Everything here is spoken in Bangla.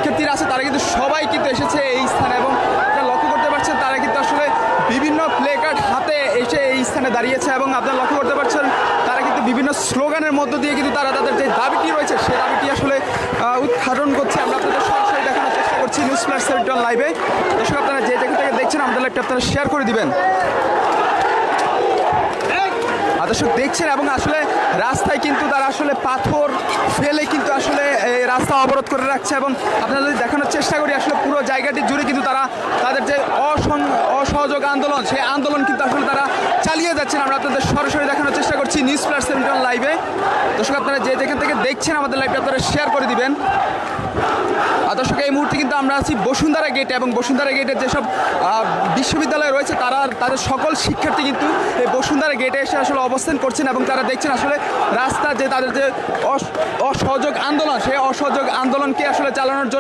শিক্ষার্থীরা আছে তারা কিন্তু সবাই কিন্তু এসেছে এই স্থানে এবং আপনারা লক্ষ্য করতে পারছেন তারা কিন্তু আসলে বিভিন্ন প্লে কার্ড হাতে এসে এই স্থানে দাঁড়িয়েছে এবং আপনারা লক্ষ্য করতে পারছেন তারা কিন্তু বিভিন্ন স্লোগানের মধ্য দিয়ে কিন্তু তারা তাদের যে দাবিটি রয়েছে সেই দাবিটি আসলে উদ্ঘাটন করছে। আমরা আপনাদের সরাসরি দেখানোর চেষ্টা করছি নিউজ প্লাস 71 লাইভে। দর্শক আপনারা যে যেখান থেকে দেখছেন আমাদের লাইভটা আপনারা শেয়ার করে দিবেন। দর্শক দেখছেন এবং আসলে রাস্তায় কিন্তু তারা আসলে পাথর ফেলে কিন্তু আসলে এই রাস্তা অবরোধ করে রাখছে এবং আপনারা যদি দেখানোর চেষ্টা করি আসলে পুরো জায়গাটি জুড়ে কিন্তু তারা তাদের যে অসহযোগ আন্দোলন সেই আন্দোলন কিন্তু আসলে তারা চালিয়ে যাচ্ছেন। আমরা আপনাদের সরাসরি দেখানোর চেষ্টা করছি নিউজ প্লাস 71 লাইভে। দর্শক আপনারা যে যেখান থেকে দেখছেন আমাদের লাইভটা আপনারা শেয়ার করে দিবেন। দর্শক এই মুহূর্তে কিন্তু আমরা আছি বসুন্ধরা গেটে এবং বসুন্ধরা গেটের যেসব বিশ্ববিদ্যালয় রয়েছে তাদের সকল শিক্ষার্থী কিন্তু এই বসুন্ধরা গেটে এসে আসলে অবস্থান করছেন এবং তারা দেখছেন আসলে রাস্তা যে তাদের যে অসহযোগ আন্দোলন সেই অসহযোগ আন্দোলনকে আসলে চালানোর জন্য